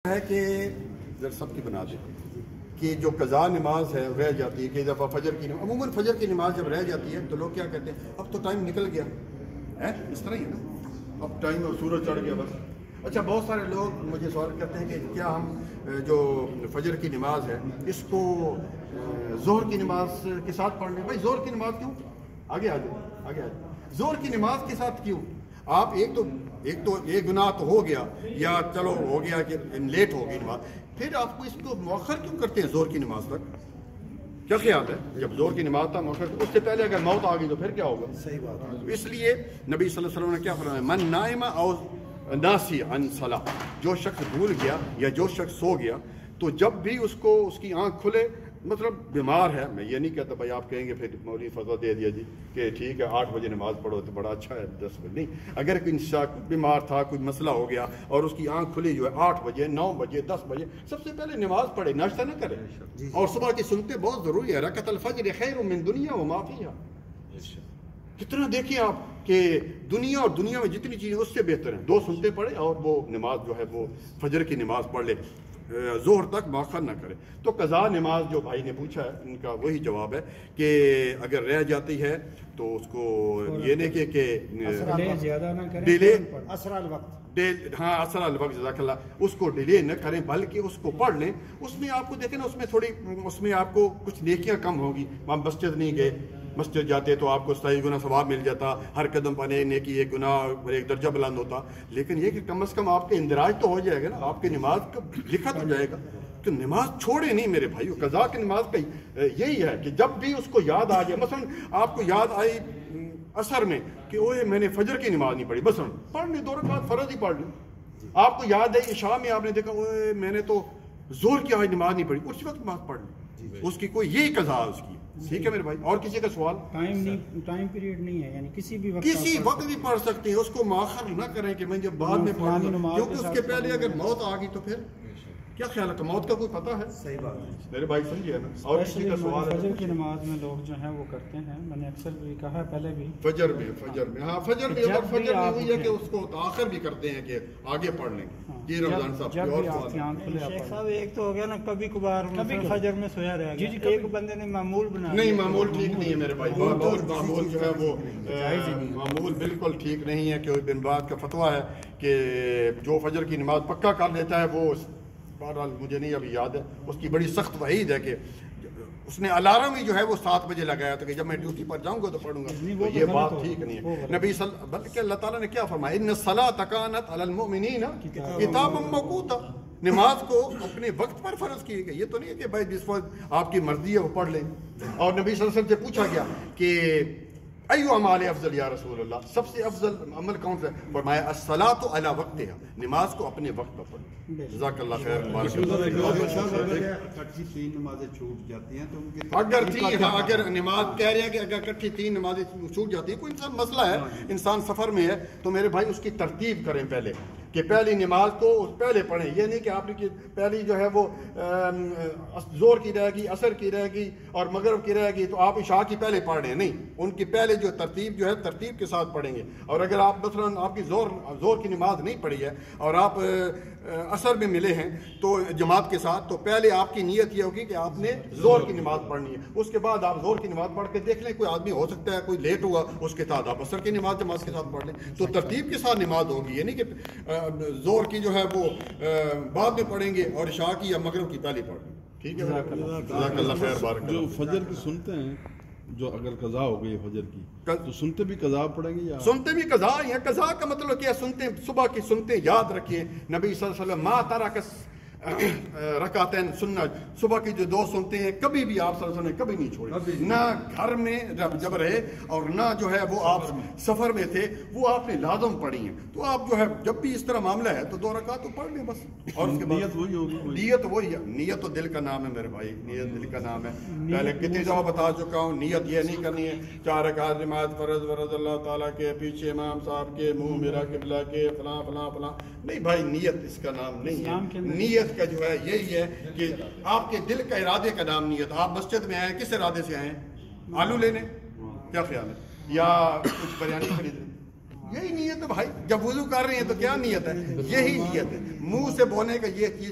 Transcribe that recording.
ہے کہ سب کی بنا دیں کہ جو قضا نماز ہے رہ جاتی ہے کہ دفعہ فجر کی عموماً فجر کی نماز جب رہ جاتی ہے تو لوگ کیا کہتے ہیں اب تو ٹائم نکل گیا ہے، اس طرح ہی ہے نا، اب ٹائم اور سورج چڑھ گیا بس۔ اچھا، بہت سارے لوگ مجھے سوال کرتے ہیں کہ کیا ہم جو فجر کی نماز ہے اس کو ظہر کی نماز کے ساتھ پڑھ لیں؟ بھائی ظہر کی نماز کیوں؟ آگے آ جائے ظہر کی نماز کے ساتھ کیوں؟ آپ ایک گناہ تو ہو گیا یا چلو ہو گیا کہ لیٹ ہو گئی نماز، پھر آپ کو اس کو مؤخر کیوں کرتے ہیں ظہر کی نماز تک؟ کیا خیال ہے؟ جب ظہر کی نماز تھا مؤخر، اس سے پہلے اگر موت آ گئی تو پھر کیا ہوگا؟ صحیح بات ہے۔ اس لیے نبی صلی اللہ علیہ وسلم نے کیا فرمایا، من نائم او ناسی عن صلاۃ، جو شخص بھول گیا یا جو شخص سو گیا تو جب بھی اس کو اس کی آنکھ کھلے، مطلب بیمار ہے، میں یہ نہیں کہتا بھائی آپ کہیں گے پھر مولوی فتویٰ دے دیا جی کہ ٹھیک ہے 8 بجے نماز پڑھو تو بڑا اچھا ہے، 10 بجے نہیں، اگر کوئی انسان بیمار تھا، کوئی مسئلہ ہو گیا اور اس کی آنکھ کھلی جو ہے 8 بجے 9 بجے 10 بجے، سب سے پہلے نماز پڑھے، ناشتہ نہ کرے، اور صبح کی سنتے بہت ضروری ہے، رکعت الفجر خیر من دنیا وما فیہا۔ کتنا دیکھیں آپ کہ دنیا اور دنیا میں جتنی چیزیں اس سے بہتر ہیں، 2 سنتے پڑھے اور وہ نماز جو ہے وہ فجر کی نماز پڑھ لے، ظہر تک مؤخر نہ کرے۔ تو قضا نماز جو بھائی نے پوچھا ہے ان کا وہی جواب ہے کہ اگر رہ جاتی ہے تو اس کو یہ نہیں کہ زیادہ نہ کریں، ڈیلے اسرع الوقت، ہاں اسرع الوقت، جزاک اللہ، اس کو ڈیلے نہ کریں بلکہ اس کو پڑھ لیں۔ اس میں آپ کو دیکھیں نا، اس میں آپ کو کچھ نیکیاں کم ہوگی، وہاں مسجد نہیں گئے، مسجد جاتے تو آپ کو 27 گنا ثواب مل جاتا، ہر قدم پر ایک نیکی ایک گناہ ایک درجہ بلند ہوتا، لیکن یہ کہ کم از کم آپ کے اندراج تو ہو جائے گا نا، آپ کی نماز کا لکھا تو جائے گا۔ تو نماز چھوڑے نہیں میرے بھائیو، قضا کی نماز کا یہی ہے کہ جب بھی اس کو یاد آ جائے، مثلا آپ کو یاد آئی عصر میں کہ اوے میں نے فجر کی نماز نہیں پڑھی، مثلا پڑھ لیں 2 رکعت فرض ہی پڑھ لیں۔ آپ کو یاد ہے عشاء میں آپ نے دیکھا اوے میں نے تو ظہر کی آج نماز نہیں پڑھی، اسی وقت نماز پڑھ لیں، اس کی کوئی یہی قضا ہے اس کی۔ ٹھیک ہے میرے بھائی، اور کسی کا سوال؟ ٹائم پیریڈ نہیں ہے، یعنی کسی بھی وقت بھی پڑھ سکتے ہیں، اس کو مؤخر نہ کریں کہ میں جب بعد میں پڑھ لوں، کیونکہ اس کے پہلے اگر موت آ گئی تو پھر کیا خیال ہے؟ موت کا کوئی پتہ ہے؟ صحیح بات ہے میرے بھائی سمجھے نا، اور کسی کا سوال ہے؟ فجر کی نماز میں لوگ جو ہیں وہ کرتے ہیں، میں نے اکثر بھی کہا ہے پہلے بھی، فجر میں ہاں فجر میں اگر فجر میں ہوئی ہے کہ اس کو تاخر بھی کرتے ہیں کہ آگے پڑھ لیں۔ جی رمضان صاحب جب بھی آپ کی آنکھ کھلے، شیخ صاحب ایک تو ہو گیا نا کبھی کبھار فجر میں سویا رہ گیا، ایک بندے نے معمول بنا نہیں، معمول ٹھیک نہیں ہے میرے بھائی، معمول جو ہے وہ معمول بالکل ٹھیک نہیں ہے، کہ بن باز کا فتویٰ ہے کہ جو فجر کی نماز پکا کر لیتا ہے وہ، بہرحال مجھے نہیں ابھی یاد ہے، اس کی بڑی سخت وعید ہے کہ اس نے الارم ہی جو ہے وہ 7 بجے لگایا تھا کہ جب میں ڈیوٹی پر جاؤں گا تو پڑھوں گا، تو یہ بات ٹھیک نہیں ہے۔ نبی بلکہ اللہ تعالیٰ نے کیا فرمایا، ان الصلاۃ کانت علی المؤمنین کتابا موقوتا، نماز کو اپنے وقت پر فرض کی گئی، یہ تو نہیں ہے کہ بھائی جس وقت آپ کی مرضی ہے وہ پڑھ لیں۔ اور نبی صلی اللہ علیہ وسلم سے پوچھا گیا کہ ایو اعمال افضل یا رسول اللہ، سب سے افضل عمل کون سا ہے؟ فرمایا الصلاۃ علی وقتہا، نماز کو اپنے وقت پر پڑھیں۔ جزاک اللہ خیر، مبارک کٹھی 3 نمازیں چھوٹ جاتی ہیں تو ان کی اگر نماز کہہ رہے ہیں کہ اگر کٹھی 3 نمازیں چھوٹ جاتی ہیں، کوئی انسان مسئلہ ہے، انسان سفر میں ہے، تو میرے بھائی اس کی ترتیب کریں پہلے کہ پہلی نماز کو پہلے پڑھیں، یہ نہیں کہ آپ نے پہلی جو ہے وہ ظہر کی رہے گی، عصر کی رہے گی اور مغرب کی رہے گی تو آپ عشاء کی پہلے پڑھ رہے ہیں، نہیں، ان کی پہلے جو ترتیب جو ہے ترتیب کے ساتھ پڑھیں گے۔ اور اگر آپ مثلاً آپ کی ظہر کی نماز نہیں پڑھی ہے اور آپ عصر میں ملے ہیں تو جماعت کے ساتھ، تو پہلے آپ کی نیت یہ ہوگی کہ آپ نے ظہر کی نماز پڑھنی ہے، اس کے بعد آپ ظہر کی نماز پڑھ کے دیکھ لیں، کوئی آدمی ہو سکتا ہے کوئی لیٹ ہوا، اس کے ساتھ آپ عصر کی نماز جماعت کے ساتھ پڑھ لیں، تو ترتیب کے ساتھ نماز ہوگی، یہ نہیں کہ ظہر کی جو ہے وہ بعد میں پڑھیں گے اور عشاء کی یا مغرب کی پہلے پڑھ لیں۔ ٹھیک ہے، جزاک اللہ خیر، بارک اللہ۔ جو فجر کی سنتے ہیں، جو اگر قضا ہو گئی فجر کی تو سنتے بھی قضا پڑیں گے یا سنتے بھی قضا ہی ہیں؟ قضا کا مطلب کیا؟ سنتے صبح کی سنتے یاد رکھیے، نبی صلی اللہ علیہ وسلم ما ترک رکعتین سننا، صبح کی جو 2 سنتے ہیں کبھی بھی آپ صلی اللہ علیہ وسلم نے کبھی نہیں چھوڑے، نہ گھر میں جب رہے اور نہ جو ہے وہ آپ سفر میں تھے، وہ آپ نے لازم پڑھی ہیں۔ تو آپ جو ہے جب بھی اس طرح معاملہ ہے تو 2 رکعت تو پڑھ لیں بس، اور اس کے بعد نیت وہی ہوگی؟ نیت وہی ہے، نیت تو دل کا نام ہے میرے بھائی، نیت دل کا نام ہے، پہلے کتنی دفعہ بتا چکا ہوں، نیت یہ نہیں کرنی ہے 4 رکعت نماز فرض اللہ تعالیٰ کے پیچھے امام صاحب کے منہ میرا قبلہ کے فلاں فلاں فلاں، نہیں بھائی، نیت اس کا نام نہیں ہے۔ نیت کا جو ہے یہی ہے کہ آپ کے دل کا ارادے کا نام نیت۔ آپ مسجد میں آئے کس ارادے سے آئے ہیں؟ آلو لینے، کیا خیال ہے؟ یا کچھ بریانی خریدنے؟ یہی نیت ہے بھائی. جب وضو کر رہے ہیں تو کیا نیت ہے؟ یہی نیت ہے. منہ سے بولنے کا یہ چیز